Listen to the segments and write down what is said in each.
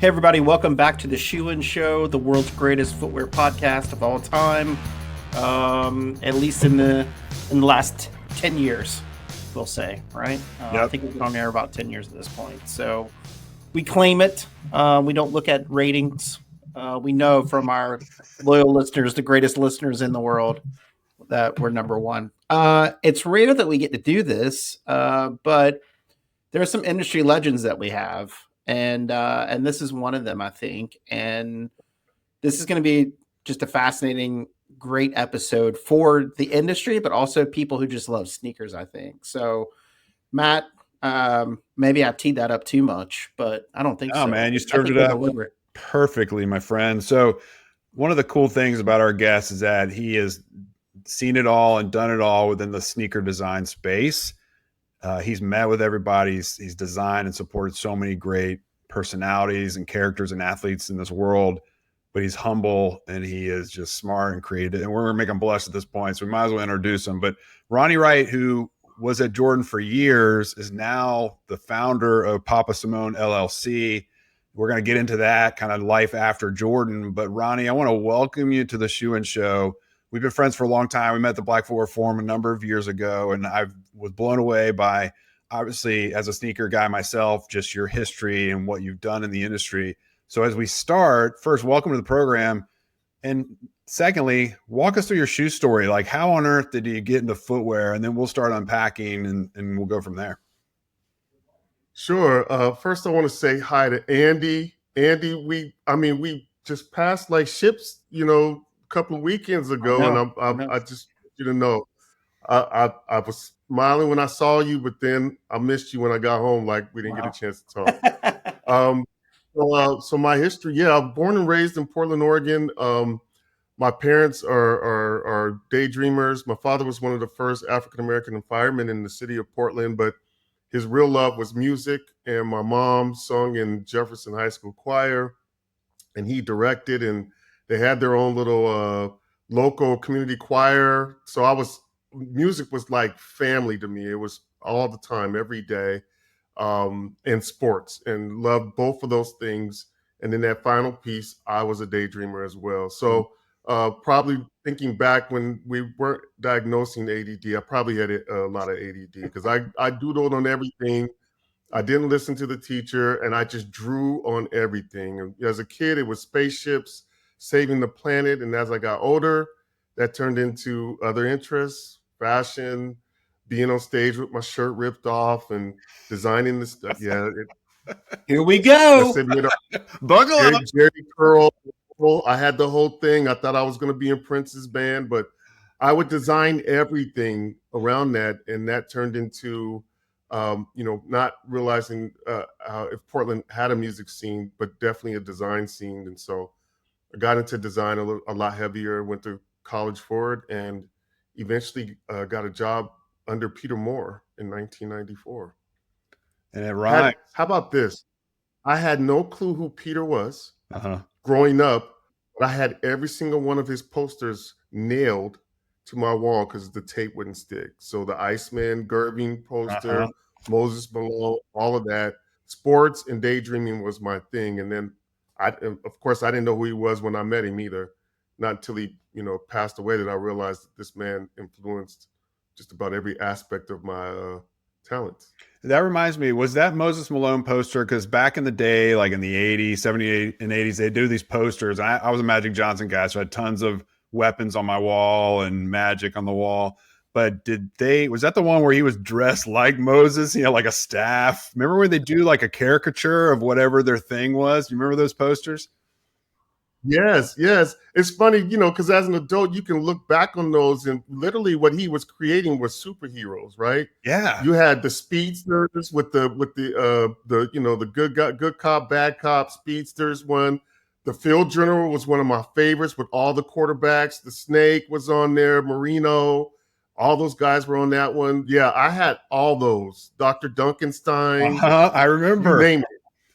Hey everybody, welcome back to the Shoe Show, the world's greatest footwear podcast of all time. At least in the last 10 years, we'll say, right? Yep. I think we've been on air about 10 years at this point. So we claim it. We don't look at ratings. We know from our loyal listeners, the greatest listeners in the world, that we're number one. It's rare that we get to do this, but there are some industry legends that we have. And this is one of them, I think. And this is going to be just a fascinating, great episode for the industry, but also people who just love sneakers, I think. So, Matt, maybe I teed that up too much, but I don't think so. Oh, man, you served it up perfectly, my friend. So one of the cool things about our guest is that he has seen it all and done it all within the sneaker design space. He's met with everybody. He's designed and supported so many great personalities and characters and athletes in this world, but he's humble and he is just smart and creative. And we're going to make him blush at this point, so we might as well introduce him. But Ronnie Wright, who was at Jordan for years, is now the founder of Papa Samone LLC. We're going to get into that kind of life after Jordan. But Ronnie, I want to welcome you to the Shoe Show. We've been friends for a long time. We met at the Black Footwear Forum a number of years ago, and I was blown away by, obviously, as a sneaker guy myself, just your history and what you've done in the industry. So as we start, first, welcome to the program. And secondly, walk us through your shoe story. Like, how on earth did you get into footwear? And then we'll start unpacking and we'll go from there. Sure. First, I want to say hi to Andy. Andy, we just passed like ships, a couple of weekends ago, and I just I was smiling when I saw you, but then I missed you when I got home. Like we didn't get a chance to talk. So my history, I'm born and raised in Portland, Oregon. My parents are daydreamers. My father was one of the first African-American firemen in the city of Portland, but his real love was music. And my mom sung in Jefferson High School choir, and he directed, and they had their own little local community choir. So music was like family to me. It was all the time, every day, and sports, and loved both of those things. And then that final piece, I was a daydreamer as well. So probably thinking back when we weren't diagnosing ADD, I probably had a lot of ADD because I doodled on everything. I didn't listen to the teacher, and I just drew on everything. And as a kid, it was spaceships, saving the planet. And as I got older, that turned into other interests, fashion, being on stage with my shirt ripped off and designing this stuff. Yeah. Here we go. Buckle up. Jerry Curl. I had the whole thing. I thought I was going to be in Prince's band, but I would design everything around that. And that turned into, not realizing if Portland had a music scene, but definitely a design scene. And so I got into design a lot heavier, went to college for it, and eventually got a job under Peter Moore in 1994. And it rhymes. How about this? I had no clue who Peter was growing up, but I had every single one of his posters nailed to my wall because the tape wouldn't stick. So the Iceman, Gerving poster, Moses Malone, all of that. Sports and daydreaming was my thing. And then, of course, I didn't know who he was when I met him either. Not until he, passed away that I realized that this man influenced just about every aspect of my talents. That reminds me, was that Moses Malone poster? Because back in the day, like in the 80s, 78 and 80s, they do these posters. I was a Magic Johnson guy, so I had tons of weapons on my wall and magic on the wall. But was that the one where he was dressed like Moses, like a staff? Remember when they do like a caricature of whatever their thing was? You remember those posters? Yes. It's funny, because as an adult, you can look back on those, and literally what he was creating was superheroes, right? Yeah. You had the speedsters with the good cop, bad cop speedsters one. The field general was one of my favorites with all the quarterbacks. The Snake was on there, Marino, all those guys were on that one. Yeah, I had all those. Dr. Duncanstein. I remember. You name it.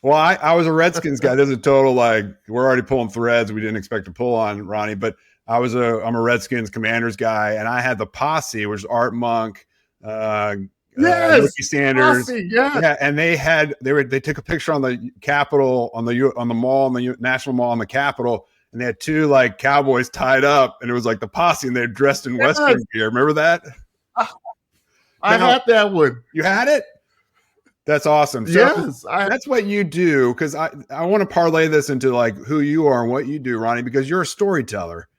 Well, I was a Redskins guy. There's a total, we're already pulling threads we didn't expect to pull on, Ronnie, but I'm a Redskins Commanders guy, and I had the posse, which was Art Monk, Yes, Ricky Sanders. Aussie, yes. Yeah, and they took a picture on the Capitol, on the mall, on the National Mall, on the Capitol, and they had two like cowboys tied up, and it was like the posse, and they're dressed in Western gear. Remember that? I had that one. You had it? That's awesome. So yes, that's what you do, because I want to parlay this into like who you are and what you do, Ronnie, because you're a storyteller.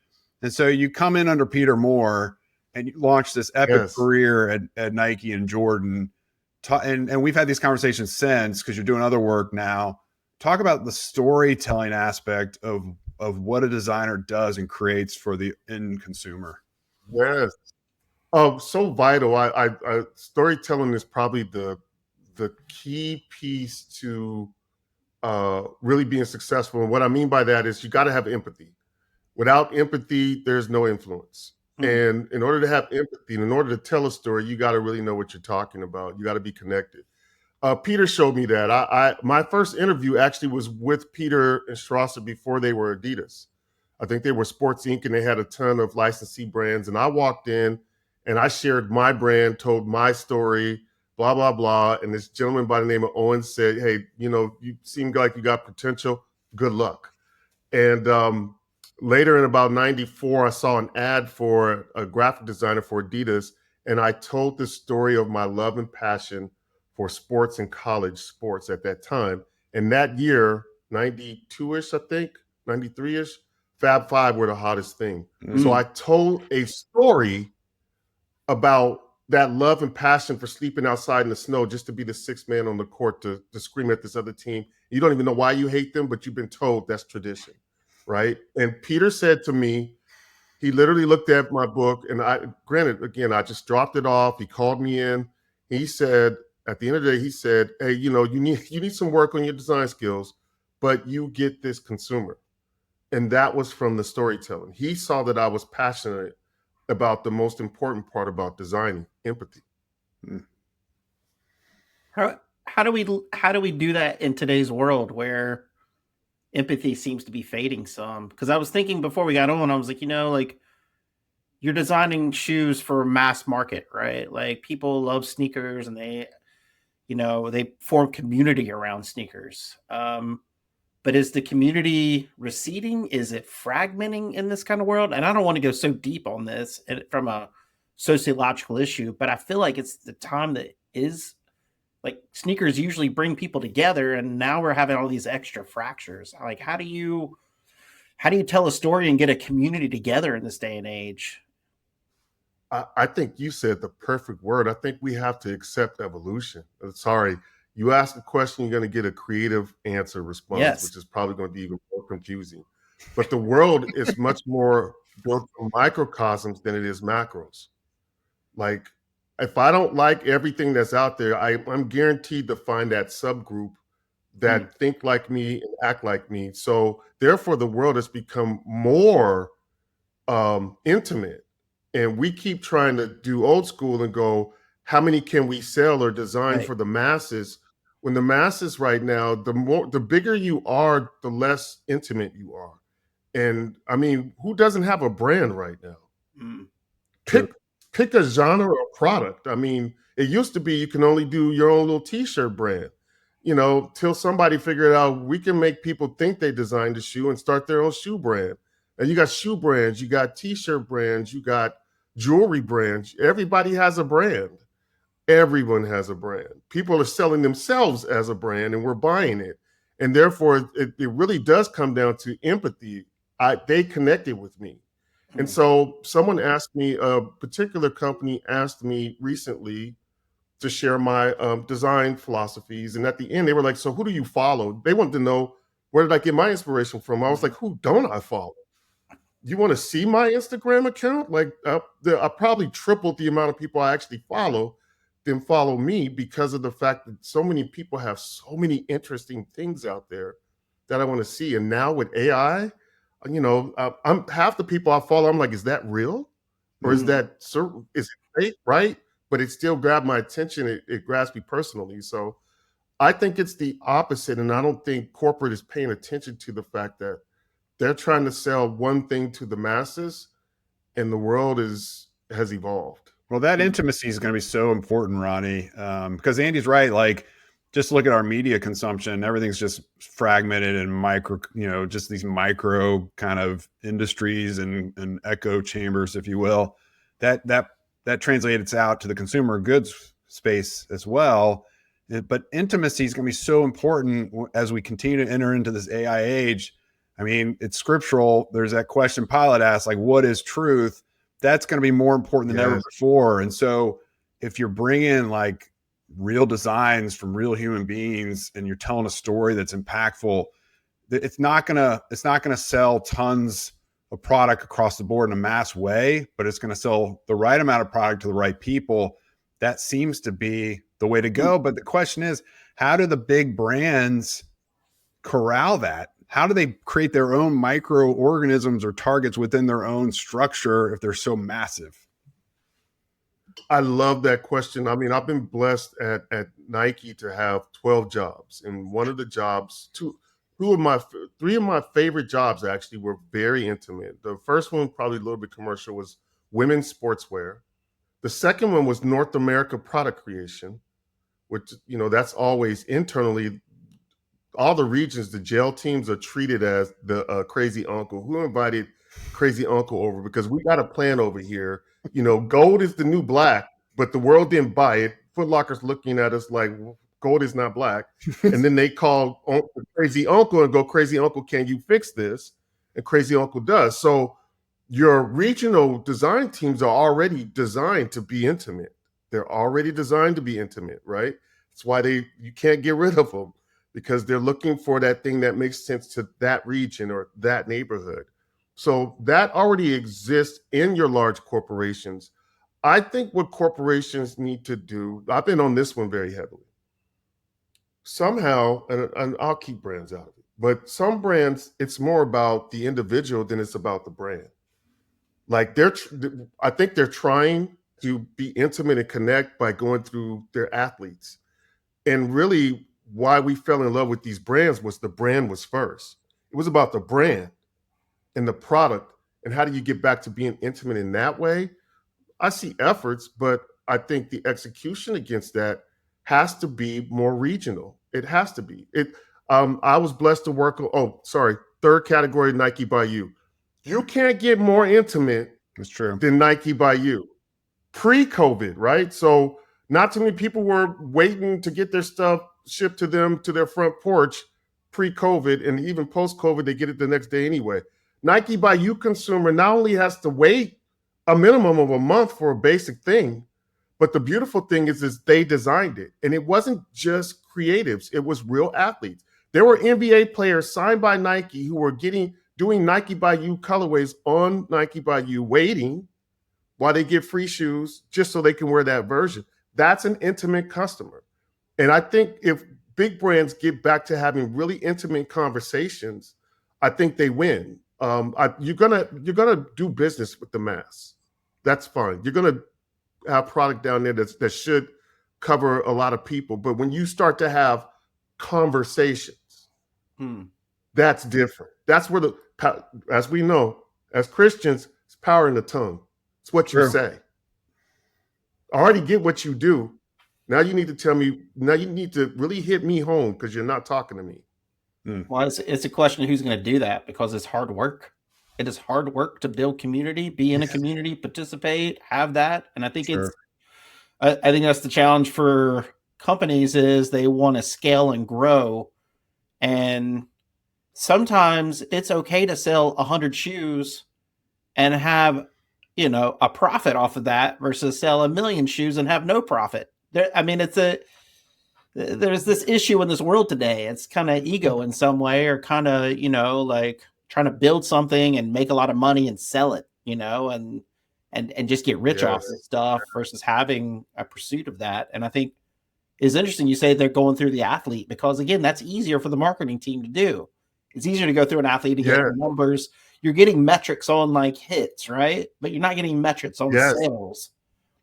And so you come in under Peter Moore and you launch this epic career at Nike and Jordan. And we've had these conversations since, because you're doing other work now. Talk about the storytelling aspect of what a designer does and creates for the end consumer. Yes. So vital. I storytelling is probably the key piece to really being successful. And what I mean by that is you got to have empathy. Without empathy, there's no influence. And in order to have empathy, and in order to tell a story, you got to really know what you're talking about. You got to be connected. Peter showed me that. My first interview actually was with Peter and Strasser before they were Adidas. I think they were Sports Inc. and they had a ton of licensee brands. And I walked in and I shared my brand, told my story, blah, blah, blah. And this gentleman by the name of Owen said, hey, you seem like you got potential. Good luck. And later in about 94, I saw an ad for a graphic designer for Adidas. And I told the story of my love and passion for sports and college sports at that time. And that year, 92-ish, I think, 93-ish, Fab Five were the hottest thing. So I told a story about that love and passion for sleeping outside in the snow just to be the sixth man on the court to scream at this other team. You don't even know why you hate them, but you've been told that's tradition, right? And Peter said to me, he literally looked at my book, and I just dropped it off. He called me in. He said, at the end of the day, he said, hey, you need some work on your design skills, but you get this consumer. And that was from the storytelling. He saw that I was passionate about the most important part about designing, empathy. How do we do that in today's world where empathy seems to be fading some? Because I was thinking before we got on, I was like, like you're designing shoes for mass market, right? Like people love sneakers and they form community around sneakers. But is the community receding? Is it fragmenting in this kind of world? And I don't want to go so deep on this from a sociological issue, but I feel like it's the time that is like sneakers usually bring people together, and now we're having all these extra fractures. Like, how do you tell a story and get a community together in this day and age? I think you said the perfect word. I think we have to accept evolution. Sorry. You ask a question, you're going to get a creative answer response, which is probably going to be even more confusing. But the world is much more built from microcosms than it is macros. Like, if I don't like everything that's out there, I'm guaranteed to find that subgroup that think like me and act like me. So therefore, the world has become more intimate. And we keep trying to do old school and go, how many can we sell or design for the masses? When the masses right now, the bigger you are, the less intimate you are. And I mean, who doesn't have a brand right now? Pick a genre or product. I mean, it used to be you can only do your own little t-shirt brand, till somebody figured out we can make people think they designed a shoe and start their own shoe brand. And you got shoe brands, you got t-shirt brands, you got jewelry brands. Everybody has a brand. Everyone has a brand. People are selling themselves as a brand and we're buying it. And therefore, it really does come down to empathy. They connected with me. And so someone asked me, a particular company asked me recently to share my design philosophies. And at the end, they were like, so who do you follow? They wanted to know, where did I get my inspiration from? I was like, who don't I follow? You want to see my Instagram account? Like I probably tripled the amount of people I actually follow than follow me because of the fact that so many people have so many interesting things out there that I want to see. And now with AI, I'm half the people I follow, I'm like, is that real? Or is it fake, right? But it still grabbed my attention. It grabs me personally. So I think it's the opposite. And I don't think corporate is paying attention to the fact that they're trying to sell one thing to the masses and the world has evolved. Well, that intimacy is going to be so important, Ronnie, because Andy's right. Like, just look at our media consumption. Everything's just fragmented and micro, just these micro kind of industries and echo chambers, if you will. That translates out to the consumer goods space as well. But intimacy is going to be so important as we continue to enter into this AI age. I mean, it's scriptural. There's that question Pilate asked, like, what is truth? That's going to be more important than ever before. And so if you're bringing like real designs from real human beings and you're telling a story that's impactful, it's not going to sell tons of product across the board in a mass way, but it's going to sell the right amount of product to the right people. That seems to be the way to go. But the question is, how do the big brands corral that? How do they create their own microorganisms or targets within their own structure if they're so massive? I love that question. I mean, I've been blessed at Nike to have 12 jobs. And one of the jobs, three of my favorite jobs actually were very intimate. The first one, probably a little bit commercial, was women's sportswear. The second one was North America product creation, which, that's always internally. All the regions, the jail teams are treated as the crazy uncle. Who invited crazy uncle over? Because we got a plan over here. Gold is the new black, but the world didn't buy it. Foot Locker's looking at us like, gold is not black. And then they call crazy uncle and go, crazy uncle, can you fix this? And crazy uncle does. So your regional design teams are already designed to be intimate. They're already designed to be intimate, right? That's why you can't get rid of them, because they're looking for that thing that makes sense to that region or that neighborhood. So that already exists in your large corporations. I think what corporations need to do, I've been on this one very heavily. Somehow, and I'll keep brands out of it, but some brands, it's more about the individual than it's about the brand. Like I think they're trying to be intimate and connect by going through their athletes. And really, why we fell in love with these brands was the brand was first. It was about the brand and the product. And how do you get back to being intimate in that way? I see efforts, but I think the execution against that has to be more regional. It has to be. I was blessed to work on, third category, Nike by You. You can't get more intimate That's true. than Nike by You. Pre-COVID, right? So not too many people were waiting to get their stuff shipped to them to their front porch pre-COVID, and even post-COVID, they get it the next day anyway. Nike by You consumer not only has to wait a minimum of a month for a basic thing, but the beautiful thing is they designed it. And it wasn't just creatives, it was real athletes. There were NBA players signed by Nike who were doing Nike by You colorways on Nike by You, waiting while they get free shoes just so they can wear that version. That's an intimate customer. And I think if big brands get back to having really intimate conversations, I think they win. You're gonna do business with the mass. That's fine. You're gonna have product down there that should cover a lot of people. But when you start to have conversations, that's different. That's where as we know, as Christians, it's power in the tongue. It's what you say. I already get what you do. Now you need to tell me, now you need to really hit me home because you're not talking to me. Well, it's a question of who's going to do that, because it's hard work. It is hard work to build community, be in a community, participate, have that. And I think I think that's the challenge for companies, is they want to scale and grow. And sometimes it's okay to sell 100 shoes and have, a profit off of that versus sell 1 million shoes and have no profit. There's this issue in this world today. It's kind of ego in some way, or kind of, like trying to build something and make a lot of money and sell it, and just get rich off this stuff versus having a pursuit of that. And I think it's interesting you say they're going through the athlete, because again, that's easier for the marketing team to do. It's easier to go through an athlete to get numbers. You're getting metrics on like hits, right? But you're not getting metrics on sales.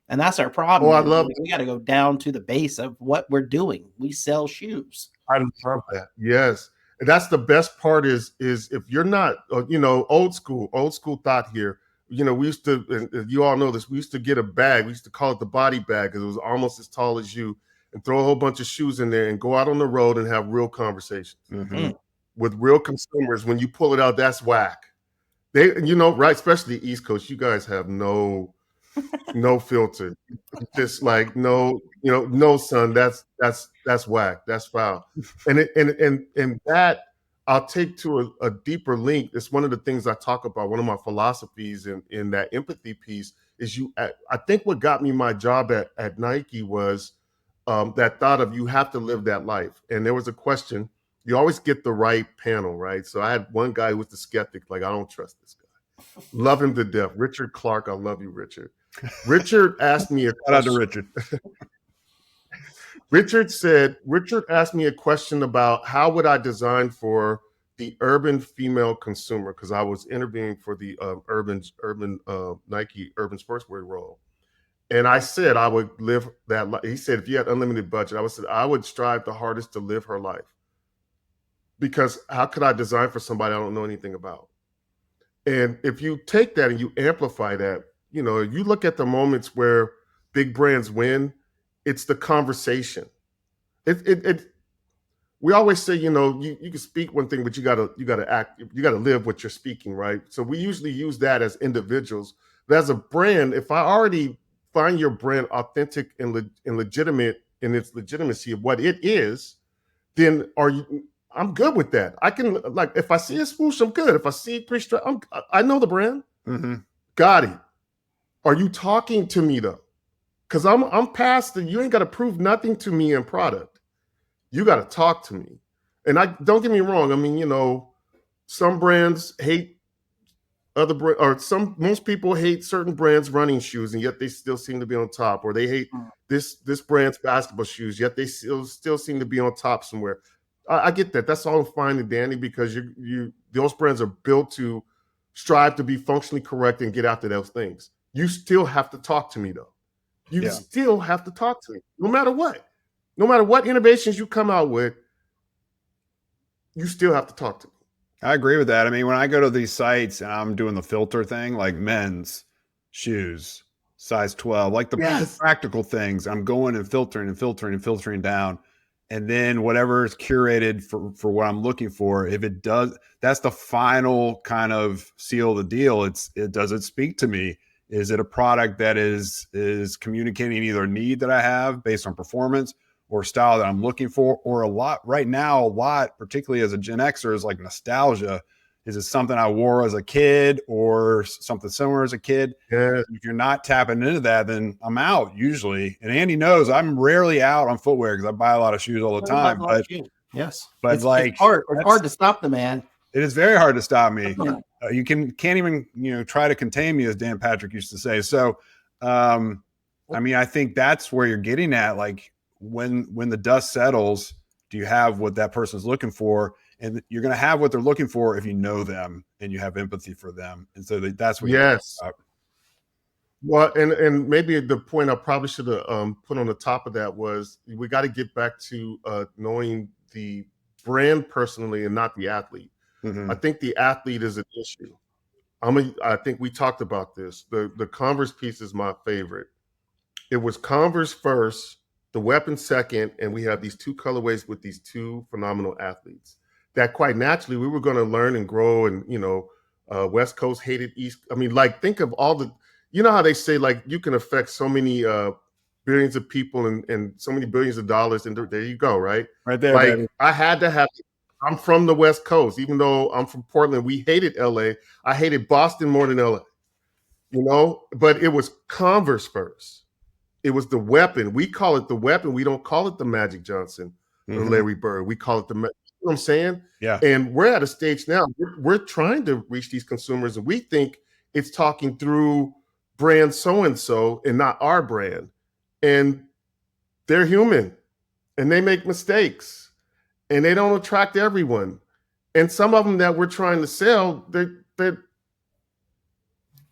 And that's our problem. Oh, I love it. We got to go down to the base of what we're doing. We sell shoes. I love that. Yes. And that's the best part is if you're not, old school thought here. we used to, and you all know this, we used to get a bag. We used to call it the body bag because it was almost as tall as you, and throw a whole bunch of shoes in there and go out on the road and have real conversations with real consumers. When you pull it out, that's whack. They, right, especially the East Coast, you guys have no filter. Just like, no, son, that's whack. That's foul. And that I'll take to a deeper link. It's one of the things I talk about. One of my philosophies in that empathy piece is I think what got me my job at Nike was that thought of, you have to live that life. And there was a question, you always get the right panel, right? So I had one guy who was the skeptic, like, I don't trust this guy. Love him to death. Richard Clark, I love you, Richard. Richard asked me a question. Shout out to Richard. Richard asked me a question about how would I design for the urban female consumer, because I was interviewing for the urban Nike urban sportswear role. And I said I would live that life. He said, if you had unlimited budget, I would strive the hardest to live her life. Because how could I design for somebody I don't know anything about? And if you take that and you amplify that, you look at the moments where big brands win, it's the conversation. We always say, you can speak one thing, but you gotta act, you gotta live what you're speaking, right? So we usually use that as individuals. But as a brand, if I already find your brand authentic and legitimate in its legitimacy of what it is, then I'm good with that. I can, like, if I see a swoosh, I'm good. If I see pre-strap, I know the brand. Got it. Are you talking to me though? Because I'm past the, you ain't got to prove nothing to me in product. You got to talk to me. And don't get me wrong. I mean, some brands hate other brands, or most people hate certain brands' running shoes, and yet they still seem to be on top. Or they hate this brand's basketball shoes, yet they still seem to be on top somewhere. I get that. That's all fine and dandy, because those brands are built to strive to be functionally correct and get after those things. You still have to talk to me though. You still have to talk to me, no matter what. No matter what innovations you come out with, you still have to talk to me. I agree with that. I mean, when I go to these sites and I'm doing the filter thing, like men's shoes, size 12, like the practical things, I'm going and filtering down. And then whatever is curated for what I'm looking for, if it does, that's the final kind of seal of the deal. Does it speak to me? Is it a product that is communicating either a need that I have based on performance or style that I'm looking for, or right now, particularly as a Gen Xer, is like nostalgia. Is it something I wore as a kid or something similar as a kid? Yeah. If you're not tapping into that, then I'm out usually. And Andy knows I'm rarely out on footwear because I buy a lot of shoes all the time. But yes, but it's hard to stop the man. It is very hard to stop me. You can't even try to contain me, as Dan Patrick used to say. So, I mean, I think that's where you're getting at. Like when the dust settles, do you have what that person's looking for? And you're going to have what they're looking for if you know them and you have empathy for them. And so that's what. Yes. Well, and maybe the point I probably should have put on the top of that was we got to get back to knowing the brand personally and not the athlete. I think the athlete is an issue. I think we talked about this. The Converse piece is my favorite. It was Converse first, the weapon second, and we have these two colorways with these two phenomenal athletes that quite naturally we were going to learn and grow. And, West Coast hated East. I mean, like, think of all the, how they say, like, you can affect so many billions of people and so many billions of dollars. And there you go, right? Right there. Like, baby. I had to have, I'm from the West Coast, even though I'm from Portland. We hated LA. I hated Boston more than LA, but it was Converse first. It was the weapon. We call it the weapon. We don't call it the Magic Johnson or Larry Bird. We call it you know what I'm saying? Yeah. And we're at a stage now, we're trying to reach these consumers, and we think it's talking through brand so-and-so and not our brand. And they're human and they make mistakes. And they don't attract everyone. And some of them that we're trying to sell, they're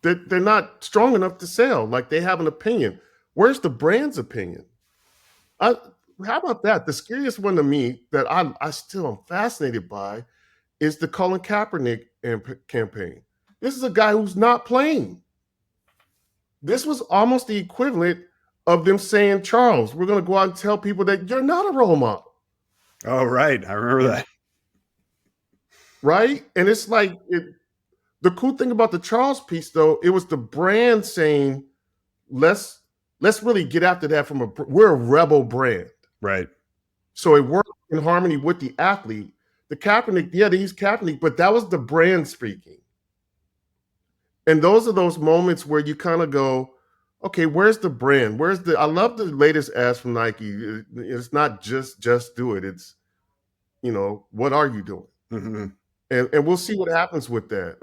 not strong enough to sell. Like, they have an opinion. Where's the brand's opinion? How about that? The scariest one to me that I still am fascinated by is the Colin Kaepernick campaign. This is a guy who's not playing. This was almost the equivalent of them saying, Charles, we're going to go out and tell people that you're not a role model. Oh, right. I remember that. Right? And it's like, the cool thing about the Charles piece, though, it was the brand saying, let's really get after that we're a rebel brand. Right. So it worked in harmony with the athlete. The Kaepernick, he's Kaepernick, but that was the brand speaking. And those are those moments where you kind of go, okay, where's the brand? I love the latest ads from Nike. It's not just do it. It's, what are you doing? Mm-hmm. And we'll see what happens with that.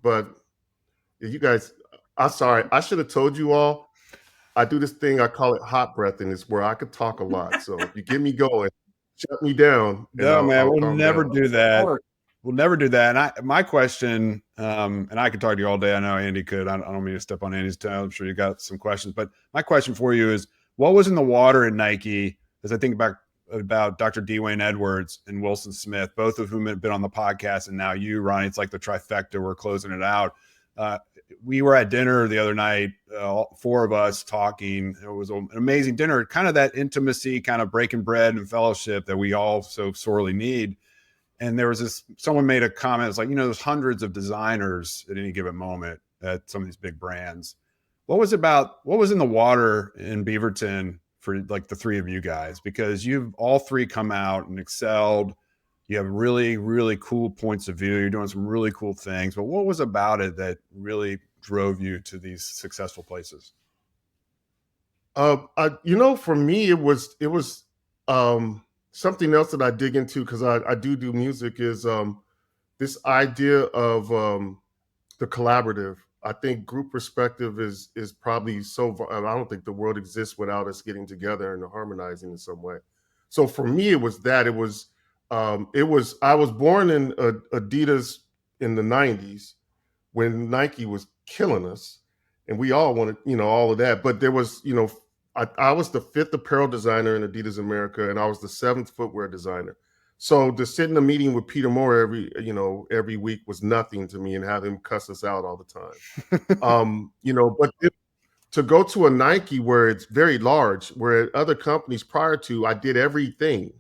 But you guys, I'm sorry, I should have told you all. I do this thing, I call it hot breath, and it's where I could talk a lot. So if you get me going, shut me down. No, man, we'll never do that. Or, We'll never do that. And my question, and I could talk to you all day. I know Andy could. I don't mean to step on Andy's toe. I'm sure you got some questions. But my question for you is, what was in the water at Nike? As I think about Dr. Dwayne Edwards and Wilson Smith, both of whom have been on the podcast, and now you, Ronnie. It's like the trifecta. We're closing it out. We were at dinner the other night, four of us talking. It was an amazing dinner, kind of that intimacy, kind of breaking bread and fellowship that we all so sorely need. And there was someone made a comment. It's like, there's hundreds of designers at any given moment at some of these big brands. What was in the water in Beaverton for like the three of you guys? Because you've all three come out and excelled. You have really, really cool points of view. You're doing some really cool things. But what was about it that really drove you to these successful places? For me, it was something else that I dig into, because I do music, is this idea of the collaborative. I think group perspective is probably I don't think the world exists without us getting together and harmonizing in some way. So for me, it was that. I was born in Adidas in the 90s when Nike was killing us, and we all wanted, all of that. But there was, I was the 5th apparel designer in Adidas America, and I was the 7th footwear designer. So to sit in a meeting with Peter Moore every week was nothing to me, and have him cuss us out all the time. But to go to a Nike where it's very large, where at other companies prior to, I did everything.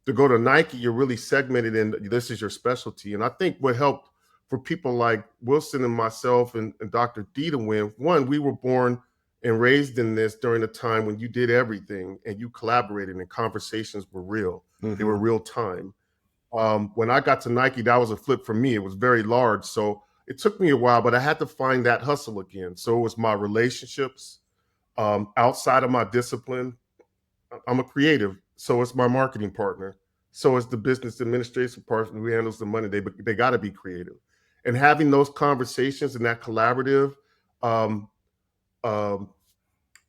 To go to Nike, you're really segmented, and this is your specialty. And I think what helped for people like Wilson and myself and Dr. D to win, one, we were born and raised in this during a time when you did everything and you collaborated and conversations were real. Mm-hmm. They were real time. When I got to Nike, that was a flip for me. It was very large. So it took me a while, but I had to find that hustle again. So it was my relationships outside of my discipline. I'm a creative, so it's my marketing partner. So it's the business administration partner who handles the money. They got to be creative. And having those conversations and that collaborative,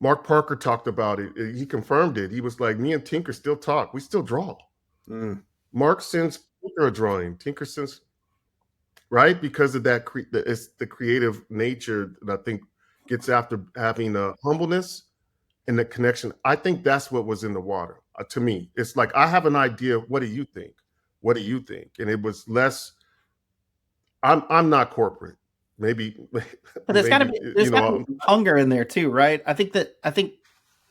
Mark Parker talked about it. He confirmed it. He was like, me and Tinker still talk. We still draw. Mm. Mark sends Tinker a drawing. Tinker sends, right? Because of that, it's the creative nature that I think gets after having a humbleness and the connection. I think that's what was in the water. To me, it's like, I have an idea. What do you think? What do you think? And it was less, I'm not corporate. Maybe, but there's got to be hunger in there too, right? I think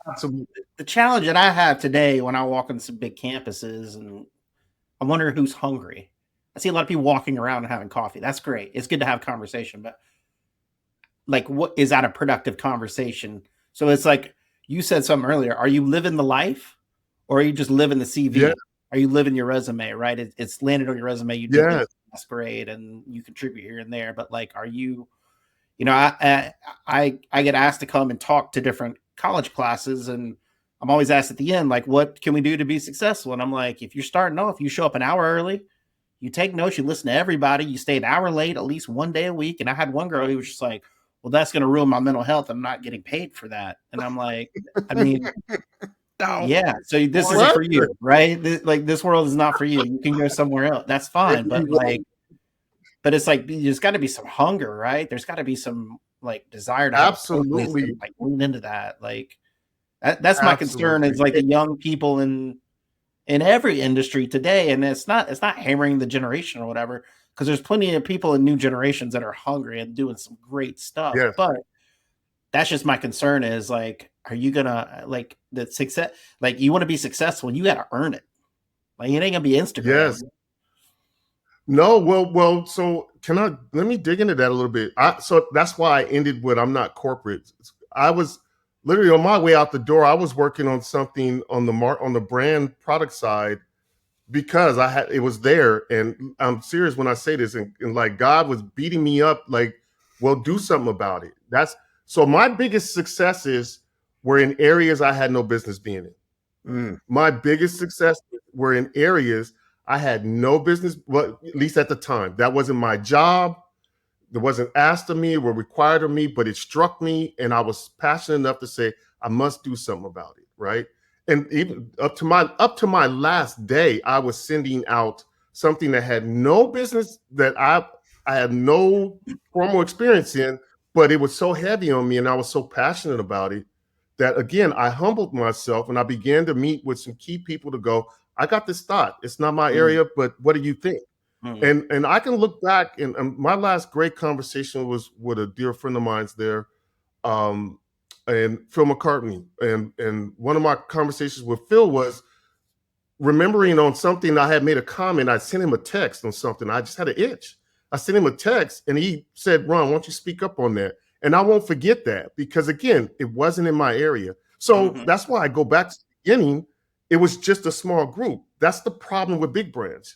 absolutely. The challenge that I have today when I walk on some big campuses, and I wonder who's hungry. I see a lot of people walking around and having coffee. That's great. It's good to have conversation, but like, what is that a productive conversation? So it's like you said something earlier. Are you living the life, or are you just living the CV? Yeah. Are you living your resume? Right? It's landed on your resume. You did it. That's great, and you contribute here and there. But like, are you? I get asked to come and talk to different college classes, and I'm always asked at the end, like, what can we do to be successful? And I'm like, if you're starting off, you show up an hour early, you take notes, you listen to everybody, you stay an hour late at least one day a week. And I had one girl who was just like, well, that's going to ruin my mental health. I'm not getting paid for that. And I'm like, I mean, yeah. So this isn't for you, right? This world is not for you. You can go somewhere else. That's fine. But it's like, there's got to be some hunger, right? There's got to be some like desire to absolutely like lean into that. Like that's my concern is like the young people in every industry today. And it's not hammering the generation or whatever, because there's plenty of people in new generations that are hungry and doing some great stuff. Yes. But that's just my concern is like, are you gonna like the success? Like you want to be successful, you got to earn it. Like it ain't gonna be Instagram. Yes. No, well. So let me dig into that a little bit. So that's why I ended with I'm not corporate. I was literally on my way out the door. I was working on something on the brand product side because it was there, and I'm serious when I say this. And like God was beating me up, like, well, do something about it. So my biggest successes were in areas I had no business being in. My biggest successes were in areas I had no business, well, at least at the time. That wasn't my job. It wasn't asked of me or required of me, but it struck me, and I was passionate enough to say, I must do something about it, right? And even up to my last day, I was sending out something that had no business, that I had no formal experience in, but it was so heavy on me, and I was so passionate about it that, again, I humbled myself, and I began to meet with some key people to go, I got this thought. It's not my area, but what do you think? And I can look back, and my last great conversation was with a dear friend of mine's there, and Phil McCartney. And one of my conversations with Phil was remembering on something I had made a comment. I sent him a text on something. I just had an itch. I sent him a text, and he said, Ron, why don't you speak up on that? And I won't forget that, because, again, it wasn't in my area. So that's why I go back to the beginning. It was just a small group. That's the problem with big brands.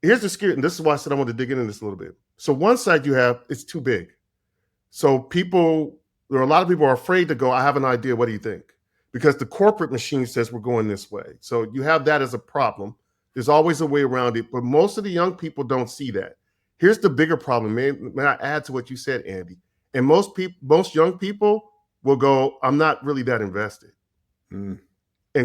Here's the scary, and this is why I said I want to dig into this a little bit. So one side you have, it's too big. So there are a lot of people are afraid to go, I have an idea, what do you think? Because the corporate machine says we're going this way. So you have that as a problem. There's always a way around it, but most of the young people don't see that. Here's the bigger problem, man. May I add to what you said, Andy? And most young people will go, I'm not really that invested. And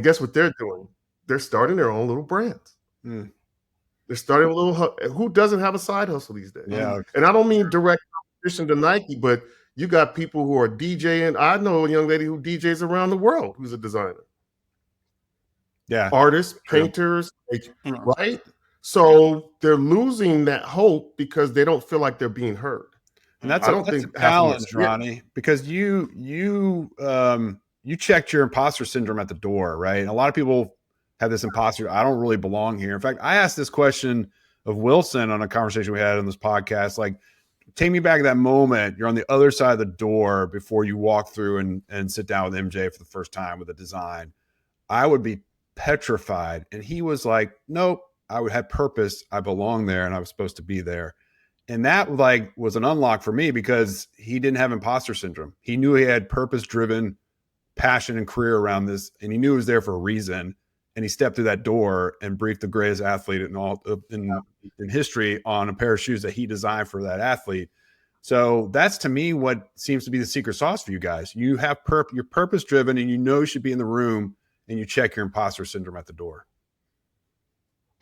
guess what they're doing? They're starting their own little brands. They're starting a little. Who doesn't have a side hustle these days? Yeah. And I don't mean direct competition to Nike, but you got people who are DJing. I know a young lady who DJs around the world who's a designer. Yeah. Artists, painters, right? So they're losing that hope because they don't feel like they're being heard. And that's a challenge, Ronnie, because you checked your imposter syndrome at the door, right? And a lot of people have this imposter. I don't really belong here. In fact, I asked this question of Wilson on a conversation we had on this podcast. Like, take me back to that moment. You're on the other side of the door before you walk through and sit down with MJ for the first time with a design. I would be petrified. And he was like, nope, I would have purpose. I belong there and I was supposed to be there. And that was an unlock for me because he didn't have imposter syndrome. He knew he had purpose-driven passion and career around this, and he knew it was there for a reason. And he stepped through that door and briefed the greatest athlete in history on a pair of shoes that he designed for that athlete. So that's, to me, what seems to be the secret sauce for you guys. You have you're purpose-driven, and you know you should be in the room, and you check your imposter syndrome at the door.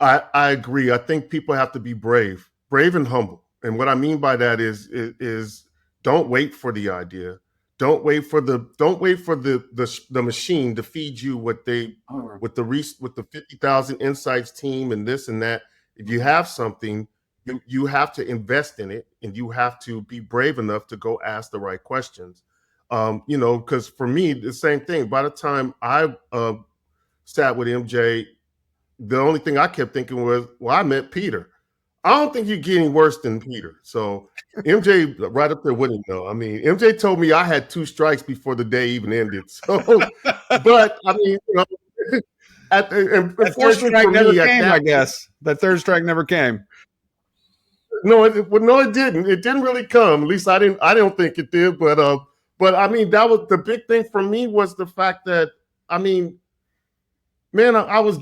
I agree. I think people have to be brave and humble. And what I mean by that is don't wait for the idea. Don't wait for the machine to feed you with the 50,000 insights team and this and that. If you have something, you have to invest in it, and you have to be brave enough to go ask the right questions. Because for me, the same thing. By the time I sat with MJ, the only thing I kept thinking was, well, I met Peter. I don't think you're getting worse than Peter. So MJ right up there with him, though. I mean, MJ told me I had 2 strikes before the day even ended. So, but I mean, that third strike never came, I guess. That third strike never came. No, it didn't. It didn't really come. At least I don't think it did. But I mean, that was the big thing for me, was the fact that, I mean, man, I was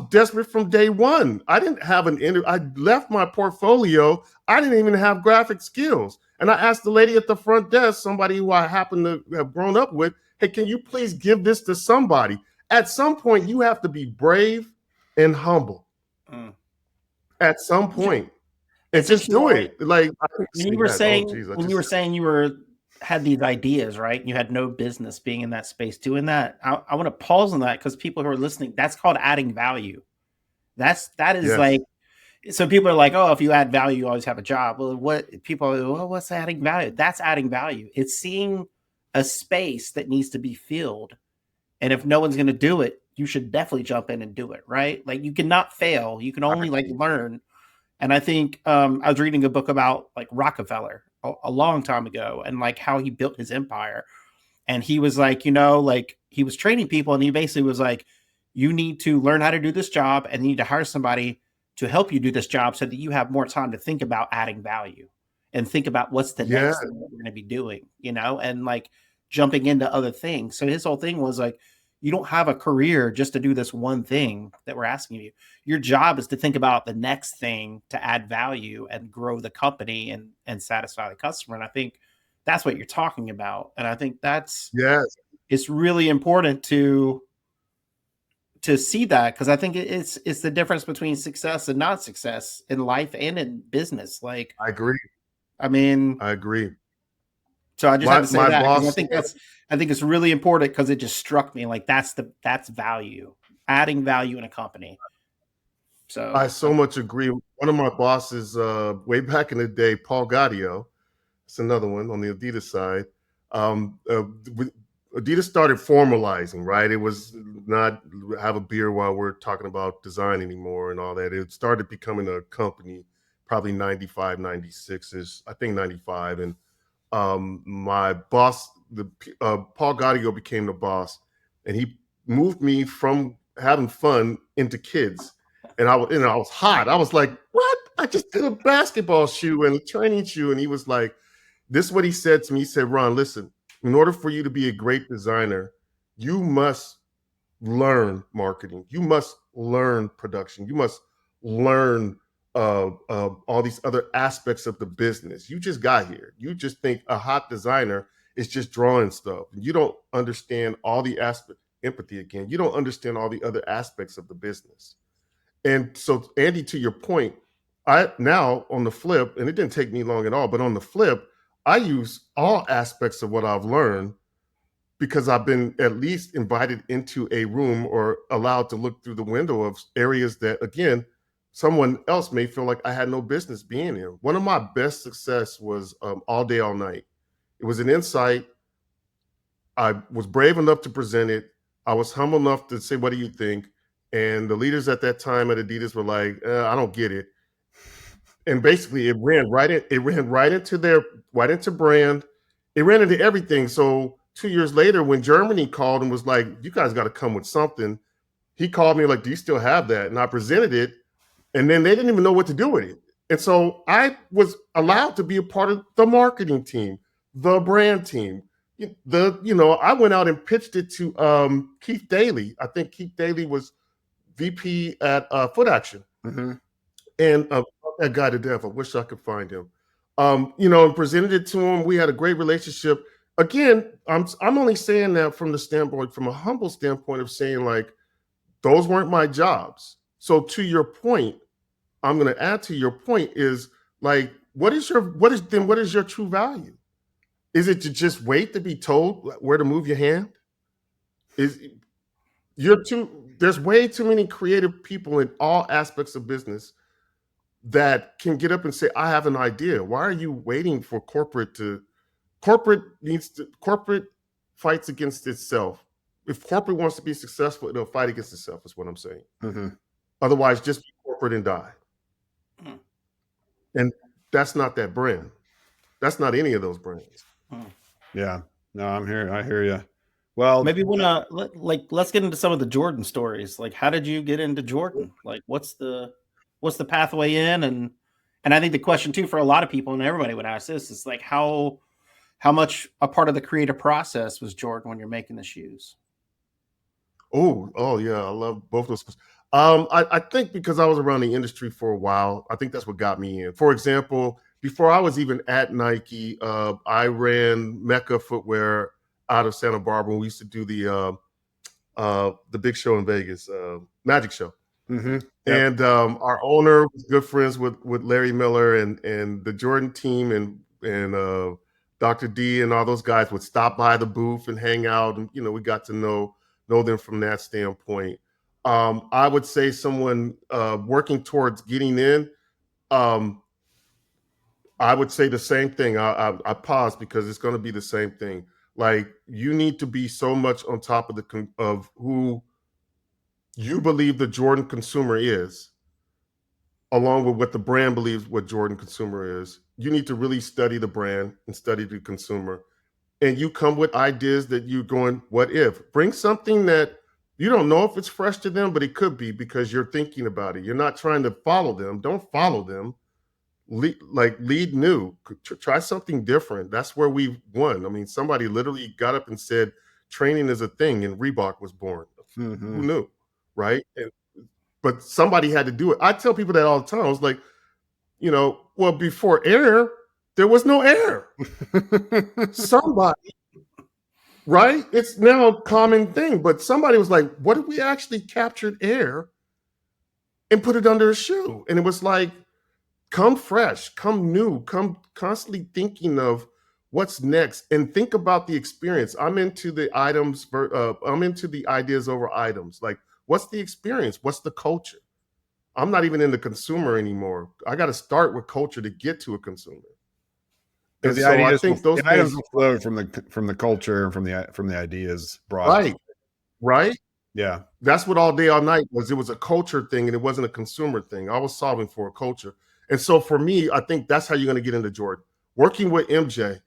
desperate from day one. I didn't have I left my portfolio. I didn't even have graphic skills. And I asked the lady at the front desk, somebody who I happen to have grown up with, hey, can you please give this to somebody? At some point, you have to be brave and humble. At some point. And just do it. Like when you were saying you had these ideas, right? You had no business being in that space doing that. I want to pause on that, because people who are listening, that's called adding value. That is like, so people are like, oh, if you add value, you always have a job. Well, what's adding value? That's adding value. It's seeing a space that needs to be filled. And if no one's going to do it, you should definitely jump in and do it, right? Like you cannot fail. You can only like learn. And I think I was reading a book about like Rockefeller a long time ago and like how he built his empire. And he was like, like he was training people and he basically was like, you need to learn how to do this job and you need to hire somebody to help you do this job so that you have more time to think about adding value and think about what's the next thing that we're going to be doing, and like jumping into other things. So his whole thing was like, you don't have a career just to do this one thing that we're asking you. Your job is to think about the next thing to add value and grow the company and satisfy the customer. And I think that's what you're talking about. And I think it's really important to see that, because I think it's the difference between success and not success in life and in business. Like, I agree. I agree. So I just have to say that because I think it's really important because it just struck me like that's value, adding value in a company. So I so much agree. One of my bosses way back in the day, Paul Gaudio, it's another one on the Adidas side. Adidas started formalizing, right? It was not have a beer while we're talking about design anymore and all that. It started becoming a company probably 95, 96-ish, I think 95. And my boss, Paul Gaudio became the boss, and he moved me from having fun into kids. And I was hot. I was like, what? I just did a basketball shoe and a training shoe. And he was like, this is what he said to me. He said, Ron, listen, in order for you to be a great designer, you must learn marketing. You must learn production. You must learn all these other aspects of the business. You just got here. You just think a hot designer is just drawing stuff. You don't understand all the aspects, empathy again. You don't understand all the other aspects of the business. And so, Andy, to your point, I now on the flip, and it didn't take me long at all, but on the flip, I use all aspects of what I've learned because I've been at least invited into a room or allowed to look through the window of areas that, again, someone else may feel like I had no business being in. One of my best success was All Day, All Night. It was an insight. I was brave enough to present it. I was humble enough to say, what do you think? And the leaders at that time at Adidas were like, I don't get it. And basically it ran right into brand. It ran into everything. So 2 years later, when Germany called and was like, you guys got to come with something, he called me like, do you still have that? And I presented it. And then they didn't even know what to do with it. And so I was allowed to be a part of the marketing team, the brand team. I went out and pitched it to Keith Daly. I think Keith Daly was VP at Foot Action. Mm-hmm. And that guy to death. I wish I could find him. And presented it to him. We had a great relationship. Again, I'm only saying that from a humble standpoint of saying like, those weren't my jobs. So to your point, I'm going to add to your point is like, what is your true value? Is it to just wait to be told where to move your hand? There's way too many creative people in all aspects of business that can get up and say, I have an idea. Why are you waiting for corporate fights against itself? If corporate wants to be successful, it'll fight against itself, is what I'm saying. Mm-hmm. Otherwise, just be corporate and die. Mm-hmm. And that's not that brand. That's not any of those brands. Yeah. No, I'm here. I hear you. Well, maybe let's get into some of the Jordan stories. Like, how did you get into Jordan? Like, what's the pathway in? And I think the question too for a lot of people, and everybody would ask this, is like how much a part of the creative process was Jordan when you're making the shoes? Oh yeah, I love both those. I think because I was around the industry for a while, I think that's what got me in. For example, before I was even at Nike, I ran Mecca Footwear out of Santa Barbara. We used to do the big show in Vegas, Magic Show. Mm-hmm. Yep. And our owner was good friends with Larry Miller and the Jordan team and Dr. D and all those guys would stop by the booth and hang out. And, we got to know them from that standpoint. I would say someone working towards getting in, I would say the same thing. I pause because it's going to be the same thing. Like, you need to be so much on top of of who you believe the Jordan consumer is, along with what the brand believes what Jordan consumer is. You need to really study the brand and study the consumer. And you come with ideas that you're going, what if? Bring something that you don't know if it's fresh to them, but it could be because you're thinking about it. You're not trying to follow them. Don't follow them. Lead new. Try something different. That's where we won. I mean, somebody literally got up and said training is a thing, and Reebok was born. Mm-hmm. Who knew, right? But somebody had to do it. I tell people that all the time. I was like, well, before air, there was no air. Somebody, right? It's now a common thing, but somebody was like, what if we actually captured air and put it under a shoe? And it was like, come fresh, come new, come constantly thinking of what's next, and think about the experience. I'm into the items, I'm into the ideas over items. Like, what's the experience? What's the culture? I'm not even in the consumer anymore. I got to start with culture to get to a consumer. And so I think those items will flow from the culture and from the ideas brought. Right. Yeah. That's what All Day All Night was. It was a culture thing, and it wasn't a consumer thing. I was solving for a culture. And so for me, I think that's how you're going to get into Jordan. Working with MJ,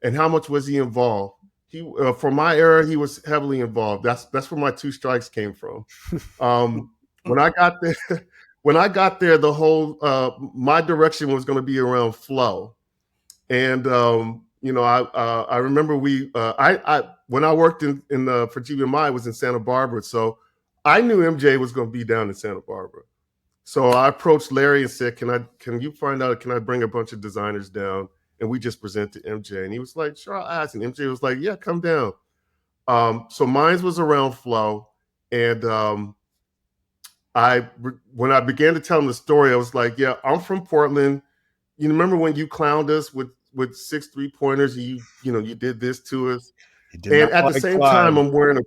and how much was he involved? He for my era, he was heavily involved. That's where my 2 strikes came from. When I got there, the whole my direction was going to be around flow. And I remember when I worked in for GBMI, I was in Santa Barbara, so I knew MJ was going to be down in Santa Barbara. So I approached Larry and said, "Can you find out? Can I bring a bunch of designers down and we just present to MJ?" And he was like, "Sure, I'll ask." And MJ was like, "Yeah, come down." So mine was around flow, and when I began to tell him the story, I was like, "Yeah, I'm from Portland. You remember when you clowned us with 6 3-pointers, and you did this to us?" And at the same time, I'm wearing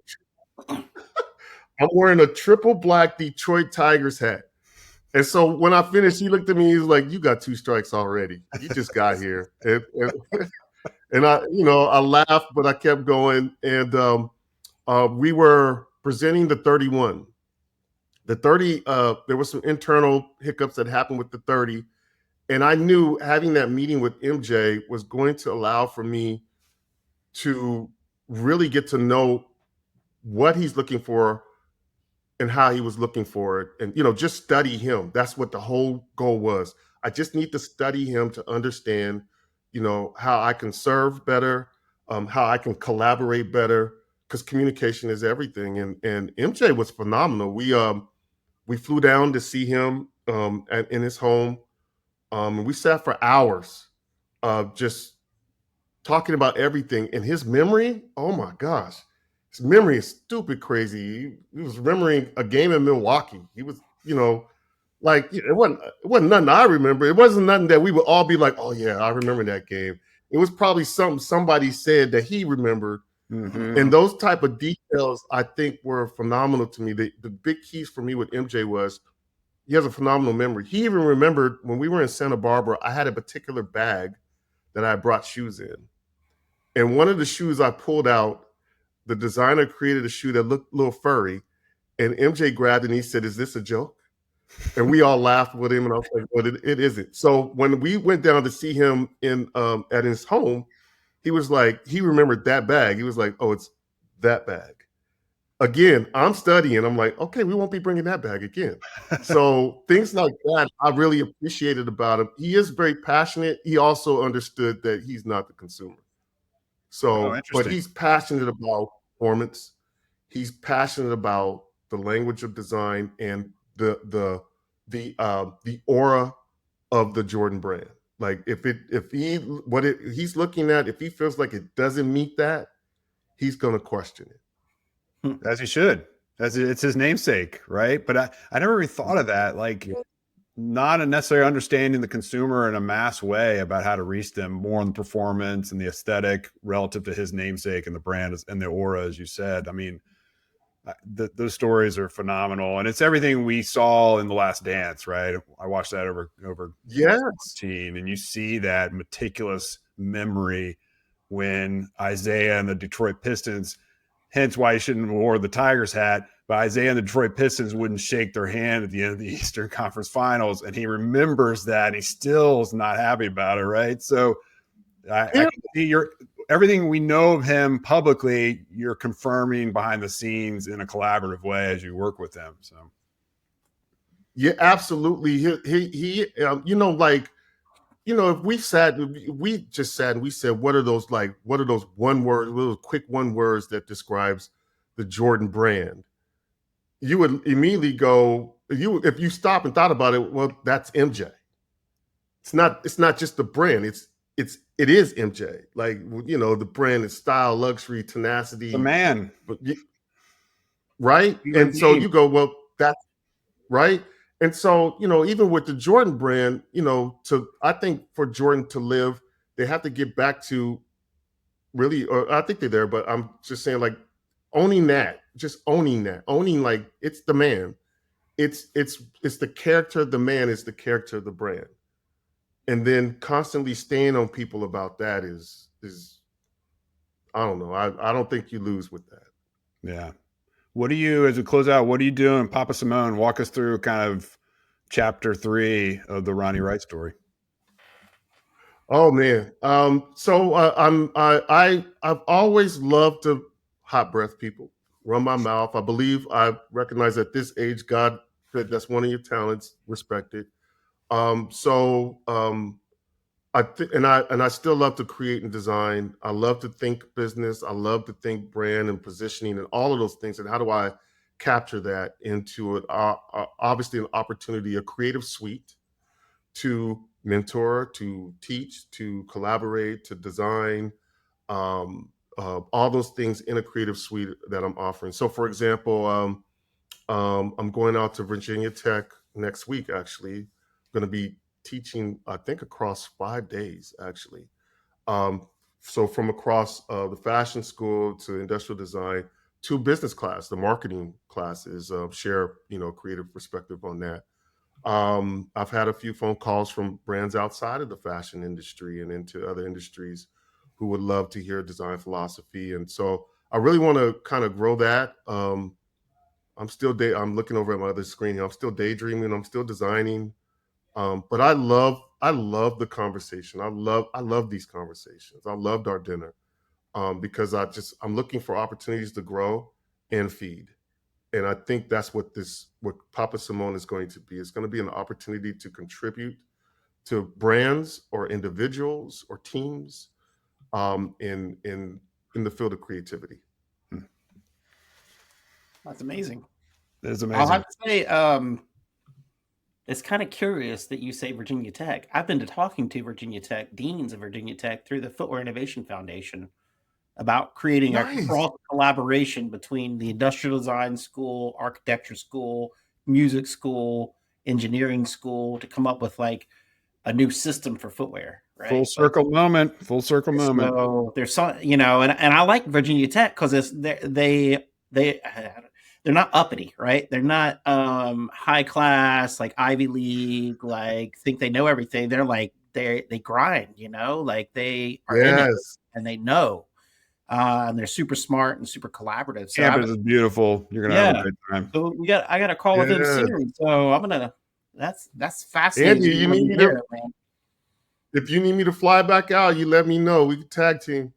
a triple black Detroit Tigers hat. And so when I finished, he looked at me. He was like, "You got 2 strikes already. You just got here." And I laughed, but I kept going. And we were presenting the 31. The 30, there was some internal hiccups that happened with the 30. And I knew having that meeting with MJ was going to allow for me to really get to know what he's looking for and how he was looking for it, and just study him. That's what the whole goal was. I just need to study him to understand how I can serve better, how I can collaborate better, because communication is everything. And MJ was phenomenal. We flew down to see him in his home, and we sat for hours just talking about everything. And his memory, oh my gosh, his memory is stupid crazy. He was remembering a game in Milwaukee. He was, like, it wasn't nothing I remember. It wasn't nothing that we would all be like, "Oh yeah, I remember that game." It was probably something somebody said that he remembered. Mm-hmm. And those type of details, I think, were phenomenal to me. The big keys for me with MJ was he has a phenomenal memory. He even remembered when we were in Santa Barbara, I had a particular bag that I brought shoes in. And one of the shoes I pulled out, the designer created a shoe that looked a little furry. And MJ grabbed it and he said, "Is this a joke?" And we all laughed with him. And I was like, "Well, it isn't." So when we went down to see him at his home, he was like, he remembered that bag. He was like, "Oh, it's that bag." Again, I'm studying. I'm like, okay, we won't be bringing that bag again. So things like that, I really appreciated about him. He is very passionate. He also understood that he's not the consumer. So, but he's passionate about performance. He's passionate about the language of design and the aura of the Jordan brand. Like he's looking at, if he feels like it doesn't meet that, he's going to question it. As he should. It's his namesake, right? But I never really thought of that. Like, not necessarily understanding the consumer in a mass way about how to reach them more on the performance and the aesthetic relative to his namesake and the brand and the aura, as you said. I mean, those stories are phenomenal, and it's everything we saw in The Last Dance, right? I watched that over yes, and you see that meticulous memory when Isaiah and the Detroit Pistons, hence why he shouldn't have wore the Tigers hat, but Isaiah and the Detroit Pistons wouldn't shake their hand at the end of the Eastern Conference Finals, and he remembers that, and he still is not happy about it, right? So I can see everything we know of him publicly, you're confirming behind the scenes in a collaborative way as you work with him. So, yeah, absolutely. He if we just sat and we said, what are those quick one words that describes the Jordan brand? You would immediately go, if you stop and thought about it, well, that's MJ. It's not just the brand. It is MJ. Like, the brand is style, luxury, tenacity. The man. Right? And so you go, well, that's right. And so, even with the Jordan brand, I think for Jordan to live, they have to get back to really, or I think they're there, but I'm just saying, like, owning like it's the man. It's the character. The man is the character of the brand. And then constantly staying on people about that is I don't know. I don't think you lose with that. Yeah. What do you, as we close out, what are you doing? Papa Samone, walk us through kind of chapter 3 of the Ronnie Wright story. Oh man. I've always loved to hot breath people, run my mouth. I recognize at this age, God, that's one of your talents, respect it. I still love to create and design. I love to think business. I love to think brand and positioning and all of those things. And how do I capture that into obviously an opportunity, a creative suite to mentor, to teach, to collaborate, to design, all those things in a creative suite that I'm offering. So, for example, I'm going out to Virginia Tech next week. Actually, going to be teaching, I think, across 5 days. Actually, so from across the fashion school to industrial design to business class, the marketing classes, share creative perspective on that. I've had a few phone calls from brands outside of the fashion industry and into other industries who would love to hear design philosophy. And so I really want to kind of grow that. I'm looking over at my other screen here. I'm still daydreaming. I'm still designing. But I love the conversation. I love these conversations. I loved our dinner because I'm looking for opportunities to grow and feed. And I think that's what Papa Samone is going to be. It's going to be an opportunity to contribute to brands or individuals or teams in the field of creativity. That's amazing. That is amazing. I'll have to say, it's kind of curious that you say Virginia Tech. I've been talking to Virginia Tech, deans of Virginia Tech, through the Footwear Innovation Foundation about creating a cross collaboration between the industrial design school, architecture school, music school, engineering school to come up with like a new system for footwear. Right? Full circle moment. So there's some, and I like Virginia Tech because they're not uppity, right? They're not high class, like Ivy League, like think they know everything. They're like they grind, like they are in it and they know. And they're super smart and super collaborative. So campus is beautiful. You're gonna have a great time. So I got a call with him soon. So I'm gonna. That's fascinating. Andy, if you need me to fly back out, you let me know. We can tag team.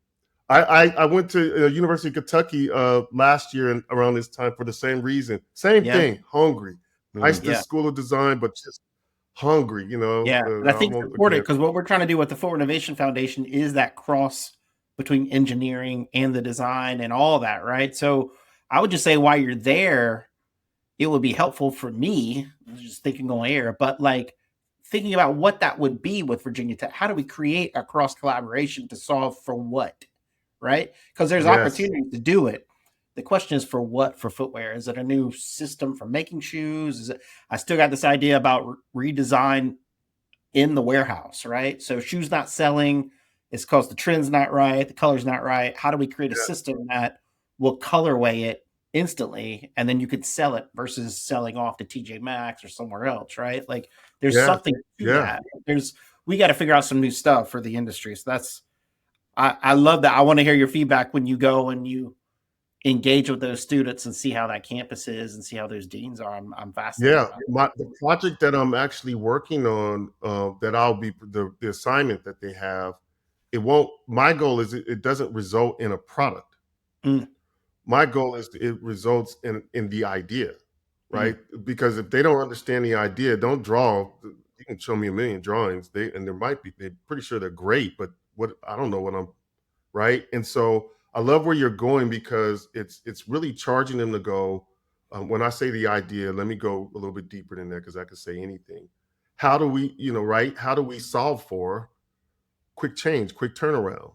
I went to University of Kentucky last year and around this time for the same reason. Same thing. Hungry. Nice to School of Design, but just hungry. Yeah, and I think it's important because what we're trying to do with the Footwear Innovation Foundation is that cross between engineering and the design and all that, right? So I would just say while you're there, it would be helpful for me, just thinking on air, but like thinking about what that would be with Virginia Tech. How do we create a cross collaboration to solve for what, right? Because there's opportunities to do it. The question is for what for footwear? Is it a new system for making shoes? I still got this idea about redesign in the warehouse, right? So shoes not selling, it's because the trend's not right, the color's not right. How do we create a system that will colorway it instantly, and then you could sell it versus selling off to TJ Maxx or somewhere else, right? Like there's something to that. We got to figure out some new stuff for the industry. So I love that. I want to hear your feedback when you go and you engage with those students and see how that campus is and see how those deans are. I'm fascinated. Yeah, the project that I'm actually working on, that I'll be the assignment that they have, it won't. My goal is it doesn't result in a product. Mm. My goal is it results in the idea, right? Because if they don't understand the idea, don't draw. You can show me a million drawings, and there might be. They're pretty sure they're great, but what I don't know what I'm right. And so I love where you're going because it's really charging them to go. When I say the idea, let me go a little bit deeper than that because I could say anything. How do we, right? How do we solve for quick change, quick turnaround?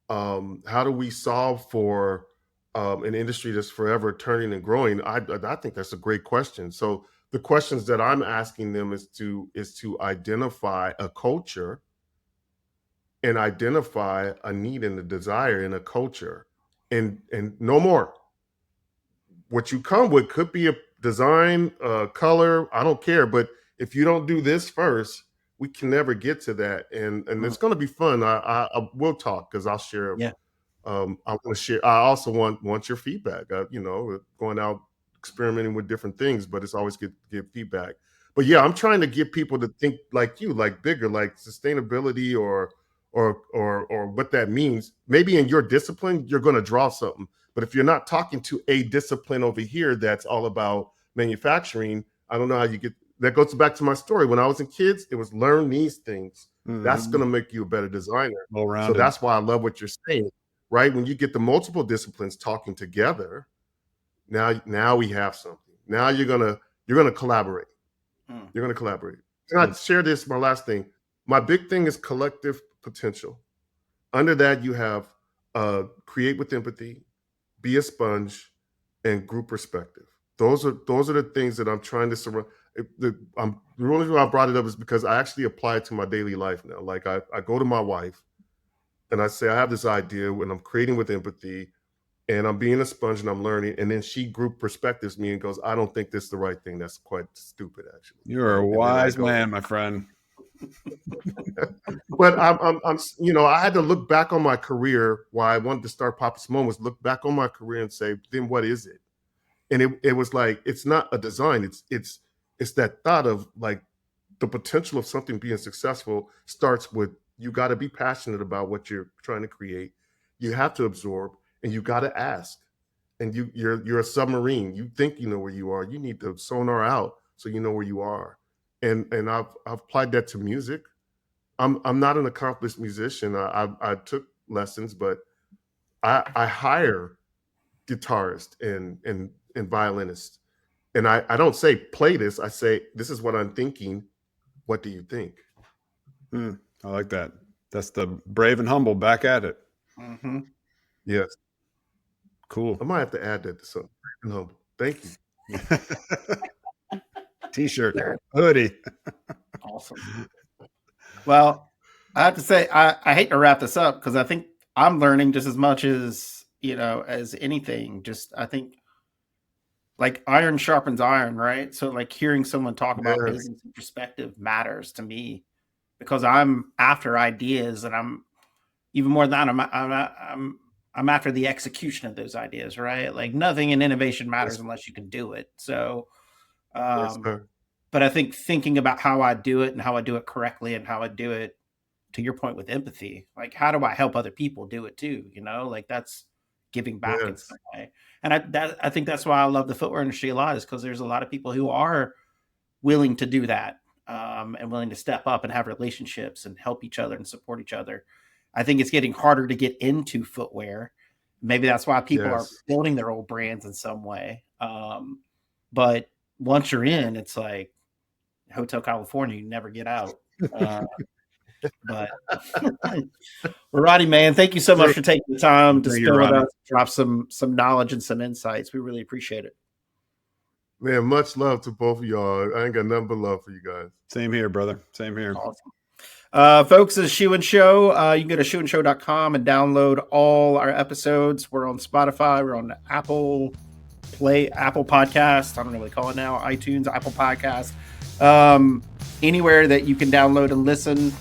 How do we solve for an industry that's forever turning and growing? I think that's a great question. So the questions that I'm asking them is to identify a culture and identify a need and a desire in a culture, and no more. What you come with could be a design, color, I don't care, but if you don't do this first, we can never get to that. And it's going to be fun. I will talk because I'll share. Yeah. I want to share. I also want your feedback. Going out experimenting with different things, but it's always good to give feedback. But yeah, I'm trying to get people to think like you, like bigger, like sustainability or what that means. Maybe in your discipline, you're going to draw something. But if you're not talking to a discipline over here that's all about manufacturing, I don't know how you get. That goes back to my story. When I was in kids, it was learn these things. That's going to make you a better designer. So that's why I love what you're saying, right? When you get the multiple disciplines talking together, now we have something. Now you're gonna collaborate. You're gonna collaborate. Can I share this? My last thing. My big thing is collective potential. Under that, you have create with empathy, be a sponge, and group perspective. Those are the things that I'm trying to surround. The only reason I brought it up is because I actually apply it to my daily life now. Like I go to my wife and I say, I have this idea when I'm creating with empathy and I'm being a sponge and I'm learning. And then she group perspectives me and goes, I don't think this is the right thing. That's quite stupid, actually. You're a wise man, my friend. But I'm I had to look back on my career. Why I wanted to start Papa Samone was look back on my career and say, then what is it? And it was like, it's not a design. It's that thought of like the potential of something being successful starts with, you got to be passionate about what you're trying to create. You have to absorb and you got to ask. And you're a submarine. You think you know where you are. You need to sonar out so you know where you are. And I've applied that to music. I'm not an accomplished musician. I took lessons, but I hire guitarists and violinists. And I don't say play this. I say, this is what I'm thinking. What do you think? I like that. That's the brave and humble back at it. Yes. Cool. I might have to add that to something. Brave and humble. Thank you. T-shirt, hoodie. Awesome. Well, I have to say, I hate to wrap this up because I think I'm learning just as much as, as anything. Just, I think like iron sharpens iron, right? So like hearing someone talk about business and perspective matters to me because I'm after ideas and I'm even more than that, I'm after the execution of those ideas, right? Like nothing in innovation matters unless you can do it. So, but I think thinking about how I do it and how I do it correctly and how I do it, to your point with empathy, like how do I help other people do it too? Like that's giving back in some way. And I think that's why I love the footwear industry a lot, is because there's a lot of people who are willing to do that and willing to step up and have relationships and help each other and support each other. I think it's getting harder to get into footwear. Maybe that's why people are building their old brands in some way. But once you're in, it's like Hotel California, you never get out. But Ronnie, man, thank you so much for taking the time to spill with us, drop some knowledge and some insights. We really appreciate it. Man, much love to both of y'all. I ain't got nothing but love for you guys. Same here, brother. Same here. Awesome. Folks, this is Shoe and Show. You can go to shoeandshow.com and download all our episodes. We're on Spotify. We're on Apple Podcast. I don't know what they call it now. iTunes, Apple Podcast. anywhere that you can download and listen.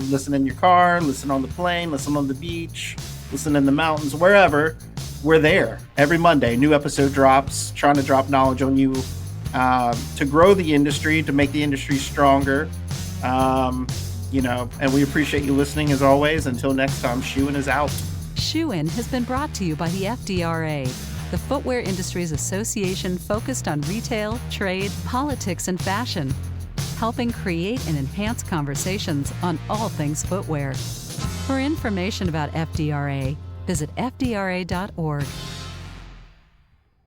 Listen in your car, listen on the plane, listen on the beach, listen in the mountains, wherever. We're there every Monday. New episode drops, trying to drop knowledge on you to grow the industry, to make the industry stronger. And we appreciate you listening as always. Until next time, Shoein is out. Shoein has been brought to you by the FDRA, the Footwear Industries Association focused on retail, trade, politics, and fashion, helping create and enhance conversations on all things footwear. For information about FDRA, visit fdra.org.